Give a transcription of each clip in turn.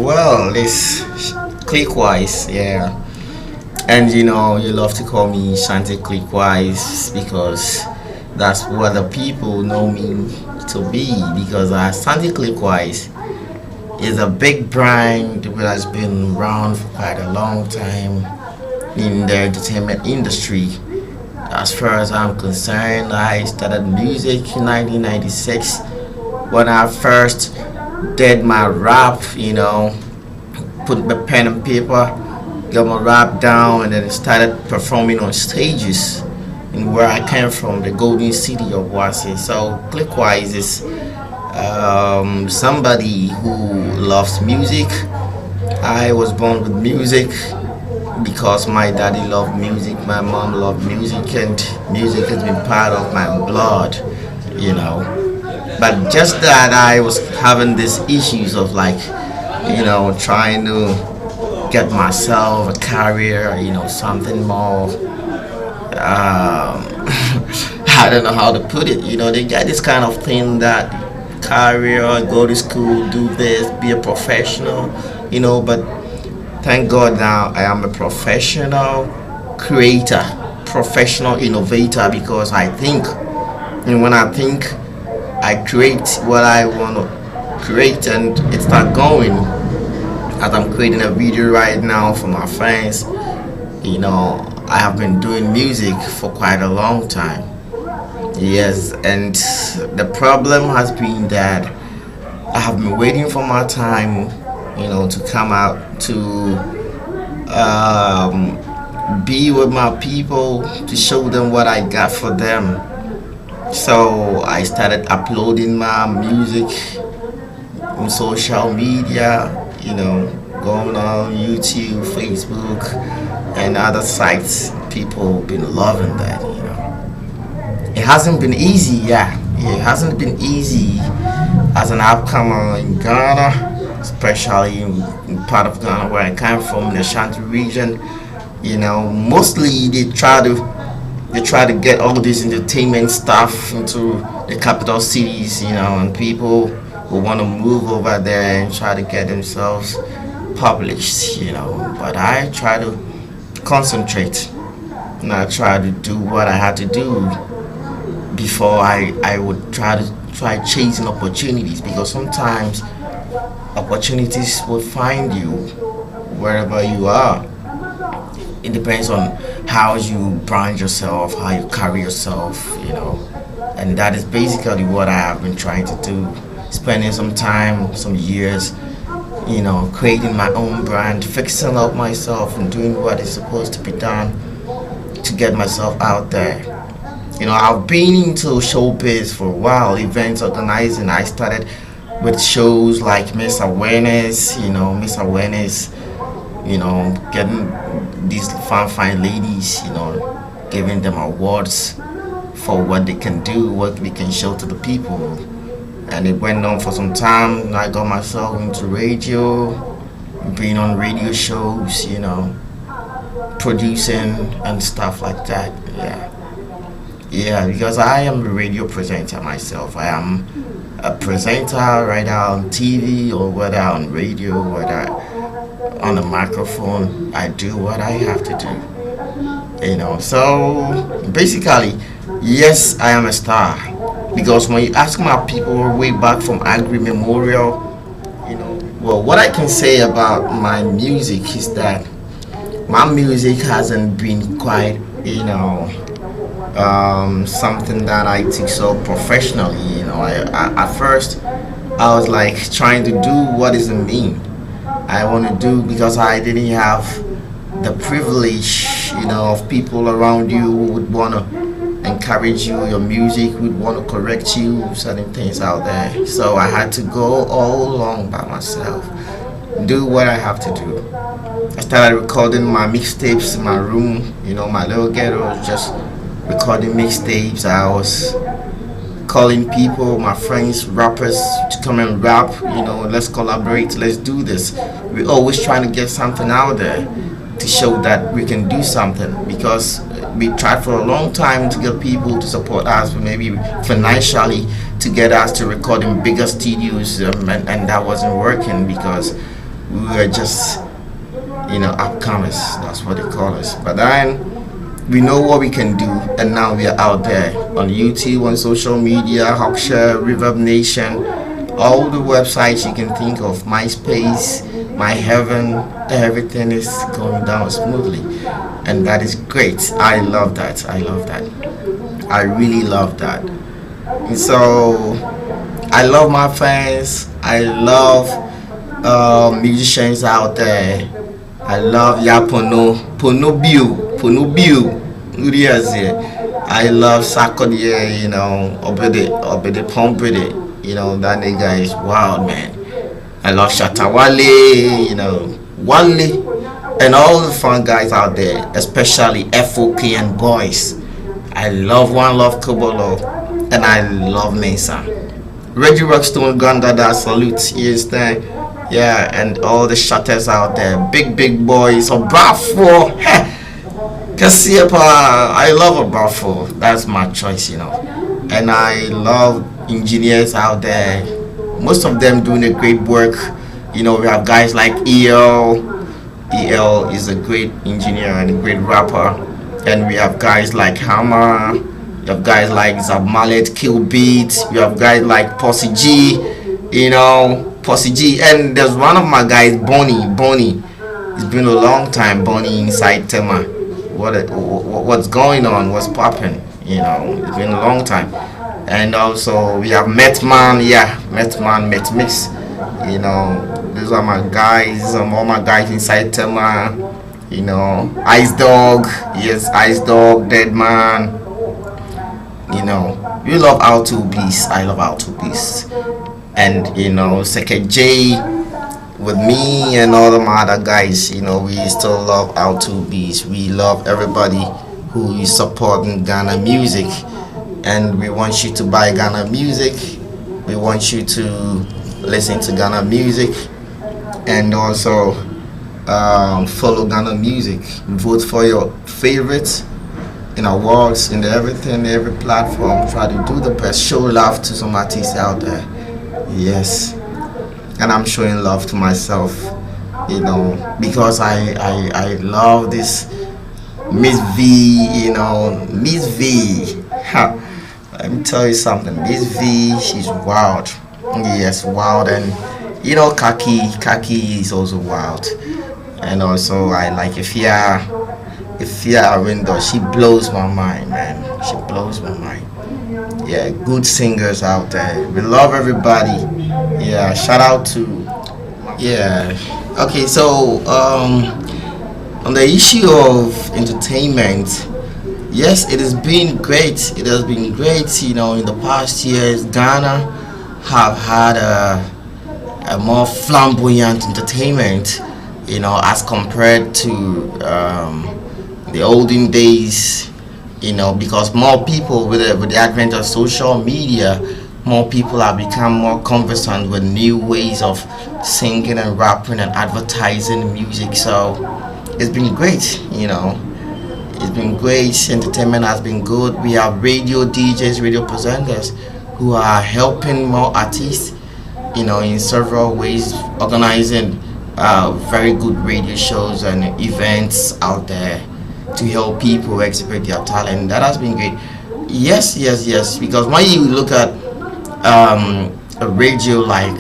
Well, it's Clickwise, yeah. And you love to call me Asante Clickwise because that's what the people know me to be. Because Asante Clickwise is a big brand that has been around for quite a long time in the entertainment industry. As far as I'm concerned, I started music in 1996 when I first did my rap, put my pen and paper, got my rap down, and then started performing on stages in where I came from, the golden city of Wasi. So Clickwise is somebody who loves music. I was born with music because my daddy loved music, my mom loved music, and music has been part of my blood, you know. But just that I was having these issues of like, trying to get myself a career, something more. I don't know how to put it. They got this kind of thing that career, go to school, do this, be a professional, but thank God now I am a professional creator, professional innovator because I think, and when I think, I create what I want to create and it start going. As I'm creating a video right now for my friends, I have been doing music for quite a long time. Yes, and the problem has been that I have been waiting for my time, to come out to be with my people, to show them what I got for them. So I started uploading my music on social media, going on YouTube, Facebook, and other sites. People been loving that. It hasn't been easy, yeah. It hasn't been easy as an upcomer in Ghana, especially in part of Ghana where I come from, the Ashanti region. Mostly they try to get all this entertainment stuff into the capital cities, and people will want to move over there and try to get themselves published, But I try to concentrate and I try to do what I had to do before I would try chasing opportunities because sometimes opportunities will find you wherever you are. It depends on how you brand yourself, how you carry yourself, and that is basically what I have been trying to do. Spending some time, some years, creating my own brand, fixing up myself and doing what is supposed to be done to get myself out there. I've been into showbiz for a while, events organizing. I started with shows like Miss Awareness, getting these fine ladies, giving them awards for what they can do, what they can show to the people. And it went on for some time. I got myself into radio, being on radio shows, producing and stuff like that. Yeah, because I am a radio presenter myself. I am a presenter, whether on TV or whether on radio, whether on a microphone. I do what I have to do. So basically, yes, I am a star. Because when you ask my people way back from Agri Memorial, well, what I can say about my music is that my music hasn't been quite, something that I took so professionally. At first I was like trying to do what is in me. I want to do because I didn't have the privilege, of people around you who would want to encourage you, your music would want to correct you, certain things out there. So I had to go all along by myself, do what I have to do. I started recording my mixtapes in my room, my little ghetto, just recording mixtapes. I was calling people, my friends, rappers, to come and rap. Let's collaborate, let's do this. We're always trying to get something out there to show that we can do something because we tried for a long time to get people to support us, maybe financially, to get us to record in bigger studios, and that wasn't working because We were just, upcomers. That's what they call us. But then we know what we can do, and now we are out there on YouTube, on social media, Hawkshare, Reverb Nation, all the websites you can think of, MySpace, My Heaven, everything is going down smoothly, and that is great. I love that. I love that. I really love that. And so I love my fans. I love musicians out there. I love Yapono, Pono Biu, Uriazie. I love Sakodie, Obede Pompede, that nigga is wild, man. I love Shatawale, Wale, and all the fun guys out there, especially FOK and boys. I love One Love Kobolo, and I love Mesa. Reggie Rockstone Gandada, salute, yes, there. Yeah, and all the shutters out there, big boys, Obrafo, Kasiepa, I love Obrafo, that's my choice, and I love engineers out there, most of them doing a great work. We have guys like EL is a great engineer and a great rapper, and we have guys like Hammer, we have guys like Zab Mallet, Kill Beat, we have guys like Posse G, Posse G, and there's one of my guys, Bonnie. It's been a long time, Bonnie inside Tema. What's going on? What's popping? It's been a long time. And also we have Metman, Metmix. These are my guys. These are all my guys inside Tema. Ice Dog, yes, Ice Dog, Dead Man. We love our two beasts. I love our two beasts. And Second J with me and all the other guys, we still love our two beasts. We love everybody who is supporting Ghana music, and we want you to buy Ghana music. We want you to listen to Ghana music, and also follow Ghana music. Vote for your favorites in awards, in everything, every platform. Try to do the best. Show love to some artists out there. Yes, and I'm showing love to myself, because I love this Miss V, Miss V. Let me tell you something, Miss V, she's wild. Yes, wild, and Kaki is also wild, and also I like Ifia Window. She blows my mind, man. She blows my mind. Yeah, good singers out there. We love everybody. Yeah, shout out to, yeah. Okay, so on the issue of entertainment, yes, it has been great. It has been great. In the past years, Ghana have had a more flamboyant entertainment, as compared to the olden days. Because more people, with the advent of social media, more people have become more conversant with new ways of singing and rapping and advertising music. So it's been great. It's been great. Entertainment has been good. We have radio DJs, radio presenters who are helping more artists, in several ways, organizing very good radio shows and events out there to help people exhibit their talent. That has been great. Yes. Because when you look at a radio like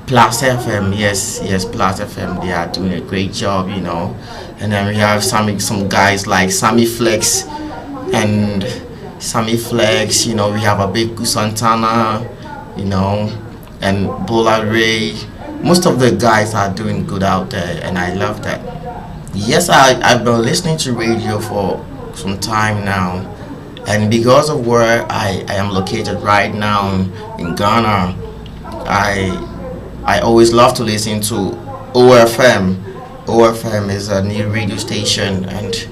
Plus FM, yes, Plus FM, they are doing a great job, And then we have some guys like Sammy Flex, and we have a big Santana, and Bola Ray. Most of the guys are doing good out there, and I love that. Yes, I've been listening to radio for some time now, and because of where I am located right now in Ghana, I always love to listen to OFM. OFM is a new radio station, and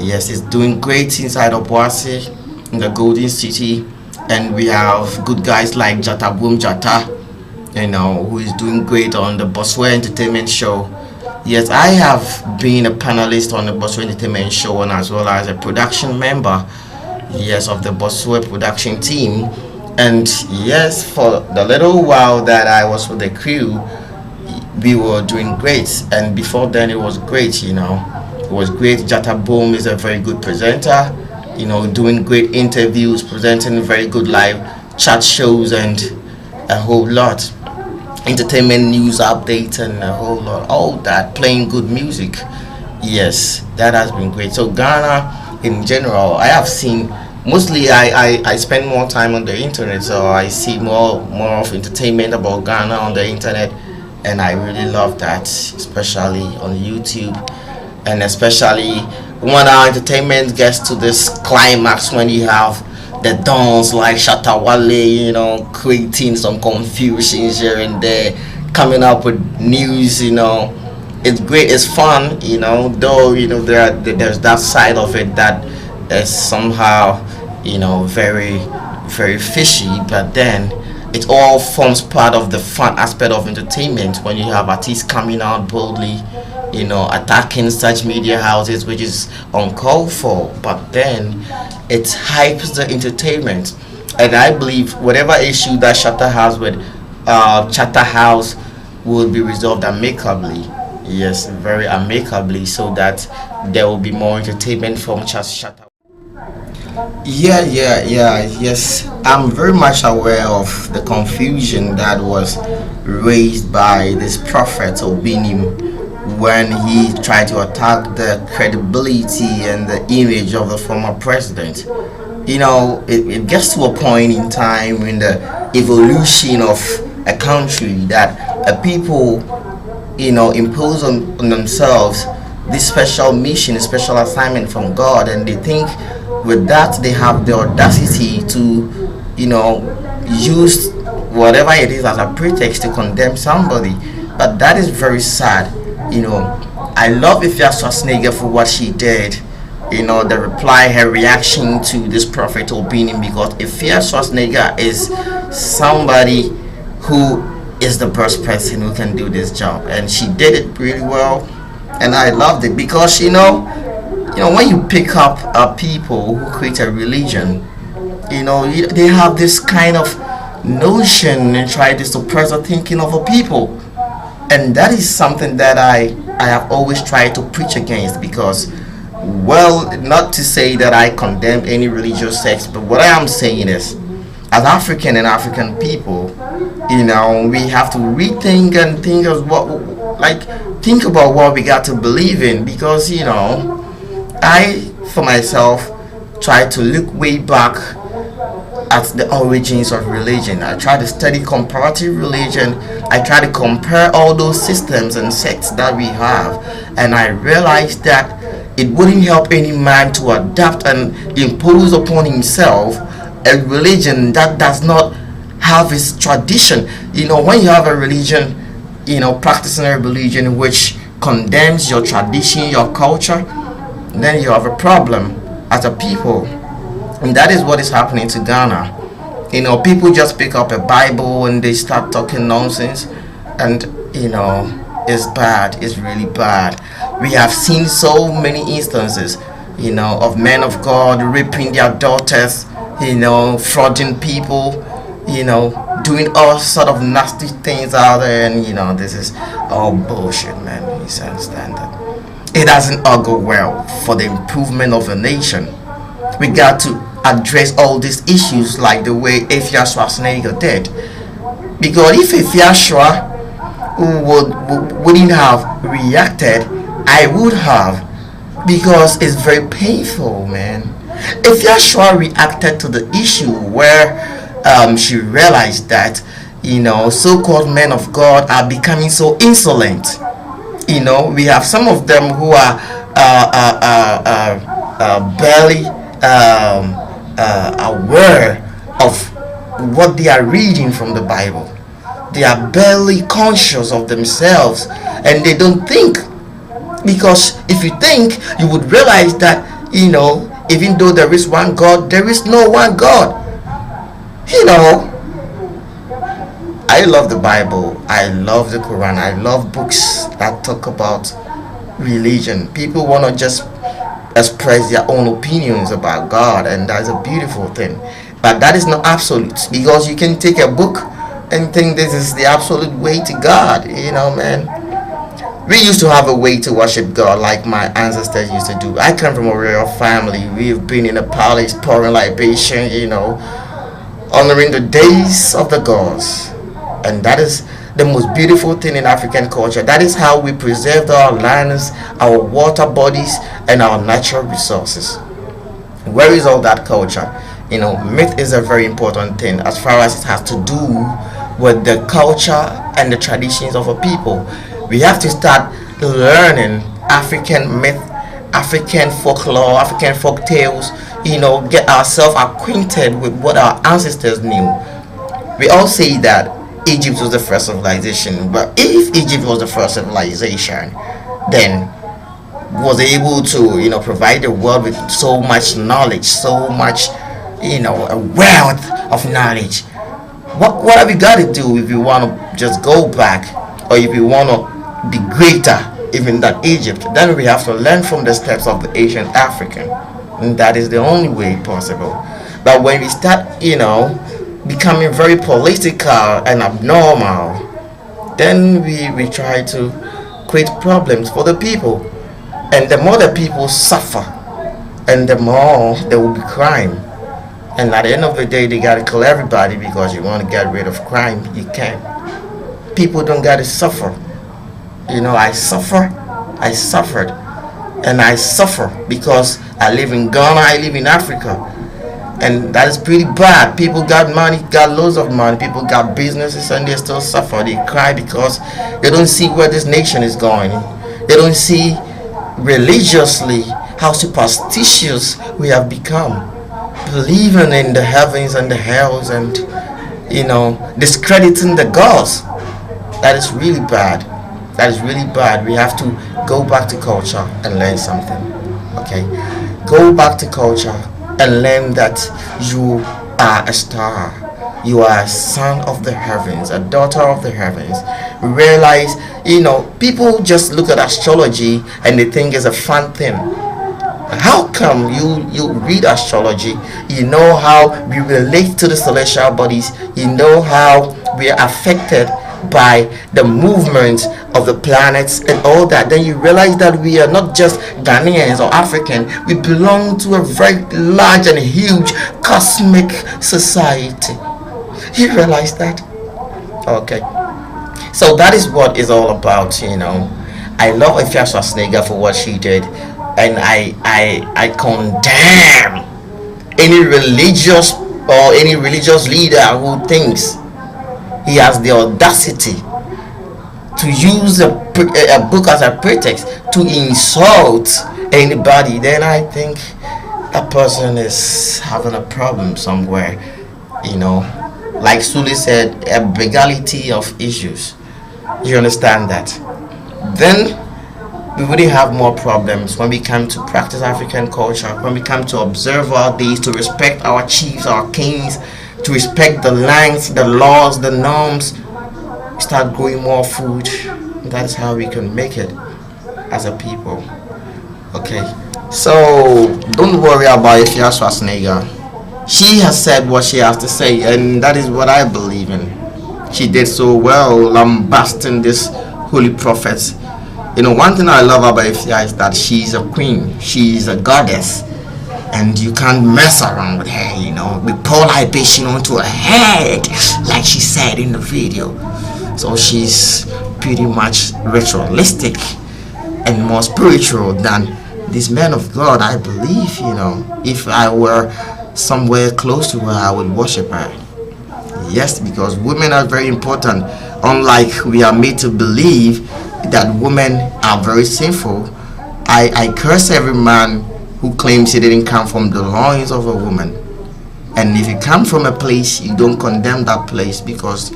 yes, it's doing great inside of Boise, in the Golden City, and we have good guys like Jata Boom Jata, who is doing great on the Boswell Entertainment Show. Yes, I have been a panelist on the Boswell Entertainment Show, and as well as a production member, yes, of the Boswell production team. And yes, for the little while that I was with the crew, we were doing great, and before then it was great. It was great. Jata Boom is a very good presenter. Doing great interviews, presenting very good live chat shows, and a whole lot. Entertainment news updates and a whole lot. All that, playing good music. Yes, that has been great. So Ghana in general, I have seen mostly I spend more time on the internet, so I see more of entertainment about Ghana on the internet, and I really love that, especially on YouTube, and especially when our entertainment gets to this climax when you have the dons like Shatawale, creating some confusions here and there, coming up with news. It's great, it's fun. Though there's that side of it that is somehow very very fishy, but then it all forms part of the fun aspect of entertainment when you have artists coming out boldly, attacking such media houses, which is uncalled for, but then it hypes the entertainment. And I believe whatever issue that Shatta has with Chatter House will be resolved amicably. Yes, very amicably, so that there will be more entertainment from Shatta. Yes. I'm very much aware of the confusion that was raised by this prophet Obinim when he tried to attack the credibility and the image of the former president. It gets to a point in time in the evolution of a country that people, impose on themselves this special mission, special assignment from God, and they think with that they have the audacity to, use whatever it is as a pretext to condemn somebody. But that is very sad. I love Ifya Schwarzenegger for what she did. The reply, her reaction to this prophet Obinim, because Ifya Schwarzenegger is somebody who is the best person who can do this job, and she did it really well, and I loved it because when you pick up people who create a religion, they have this kind of notion and try to suppress the thinking of a people, and that is something that I have always tried to preach against. Because, well, not to say that I condemn any religious sects, but what I am saying is, as African and African people, we have to rethink and think about what we got to believe in. Because I, for myself, try to look way back at the origins of religion. I try to study comparative religion. I try to compare all those systems and sects that we have, and I realized that it wouldn't help any man to adapt and impose upon himself a religion that does not have its tradition. When you have a religion, practicing a religion which condemns your tradition, your culture, then you have a problem as a people. And that is what is happening to Ghana. People just pick up a Bible and they start talking nonsense, and it's bad. It's really bad. We have seen so many instances, of men of God raping their daughters, frauding people, doing all sort of nasty things out there, and this is all bullshit, man. You understand that? It doesn't all go well for the improvement of a nation. We got to address all these issues like the way Ifya Schwarzenegger did. Because if Ifya Schwa wouldn't have reacted, I would have. Because it's very painful, man. Ifya Schwa reacted to the issue where she realized that, so-called men of God are becoming so insolent. We have some of them who are barely aware of what they are reading from the Bible. They are barely conscious of themselves, and they don't think. Because if you think, you would realize that, even though there is one God, there is no one God. I love the Bible. I love the Quran. I love books that talk about religion. People want to just express their own opinions about God, and that's a beautiful thing. But that is not absolute, because you can take a book and think this is the absolute way to God. Man. We used to have a way to worship God like my ancestors used to do. I come from a royal family. We've been in a palace pouring libation, honoring the days of the gods. And that is the most beautiful thing in African culture. That is how we preserved our lands, our water bodies, and our natural resources. Where is all that culture? Myth is a very important thing as far as it has to do with the culture and the traditions of a people. We have to start learning African myth, African folklore, African folk tales, get ourselves acquainted with what our ancestors knew. We all say that Egypt was the first civilization, but if Egypt was the first civilization, then was able to provide the world with so much knowledge, so much a wealth of knowledge. What have we got to do if we want to just go back, or if we want to be greater even than Egypt? Then we have to learn from the steps of the ancient African, and that is the only way possible. But when we start becoming very political and abnormal, then we try to create problems for the people, and the more the people suffer, and the more there will be crime. And at the end of the day, they gotta kill everybody because you want to get rid of crime. You can't. People don't gotta suffer. I suffered, and I suffer because I live in Ghana, I live in Africa, and that is pretty bad. People got money, got loads of money, people got businesses, and they still suffer. They cry because they don't see where this nation is going. They don't see religiously how superstitious we have become, believing in the heavens and the hells, and discrediting the gods. That is really bad. That is really bad. We have to go back to culture and learn something. Okay, go back to culture and learn that you are a star. You are a son of the heavens, a daughter of the heavens. Realize, people just look at astrology and they think it's a fun thing. How come you read astrology? You know how we relate to the celestial bodies. You know how we are affected by the movement of the planets and all that. Then you realize that we are not just Ghanaians or African. We belong to a very large and huge cosmic society. You realize that? Okay. So that is what it's all about. I love Ifya Schwarzenegger for what she did, and I condemn any religious leader who thinks he has the audacity to use a book as a pretext to insult anybody. Then I think that person is having a problem somewhere. Like Sully said, a legality of issues. You understand that? Then we really have more problems when we come to practice African culture, when we come to observe our days, to respect our chiefs, our kings, to respect the lands, the laws, the norms. Start growing more food. That's how we can make it as a people. Okay, so don't worry about Ifya Schwarzenegger. She has said what she has to say, and that is what I believe in. She did so well lambasting this holy prophets. One thing I love about Ifya is that she's a queen, she's a goddess, and you can't mess around with her. We pour libation onto her head, like she said in the video. So she's pretty much ritualistic and more spiritual than these men of God. I believe, if I were somewhere close to her, I would worship her. Yes, because women are very important. Unlike we are made to believe that women are very sinful, I curse every man who claims he didn't come from the loins of a woman. And if you come from a place, you don't condemn that place, because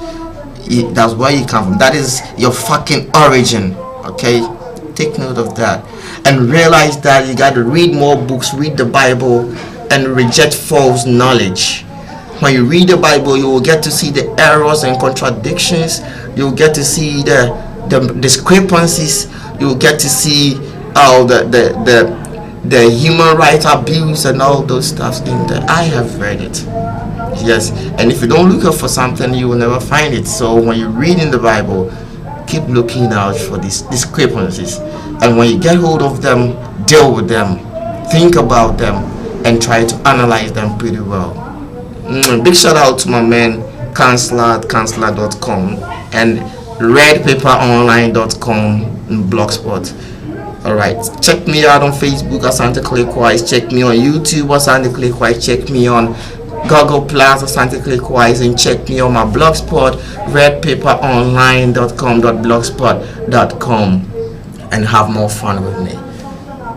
that's where you come from. That is your fucking origin. Okay, take note of that, and realize that you got to read more books, read the Bible, and reject false knowledge. When you read the Bible, you will get to see the errors and contradictions. You will get to see the discrepancies. You will get to see the human rights abuse and all those stuff in there. I have read it. Yes, and if you don't look out for something, you will never find it. So when you read in the Bible, keep looking out for these discrepancies, and when you get hold of them, deal with them, think about them, and try to analyze them pretty well. Big shout out to my man Counselor at counselor.com and redpaperonline.com and blogspot. Alright, check me out on Facebook, Asante Clickwise. Check me on YouTube, Asante Clickwise. Check me on Google Plus, Asante Clickwise, and check me on my blogspot, redpaperonline.com.blogspot.com, and have more fun with me.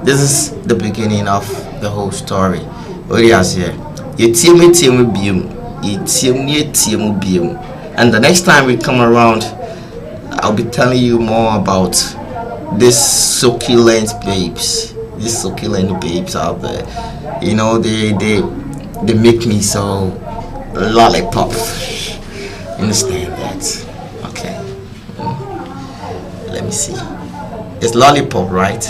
This is the beginning of the whole story. Orias here. And the next time we come around, I'll be telling you more about these succulent babes. These succulent babes out there. You know, they make me so lollipop. Understand that? Okay. Let me see. It's lollipop, right?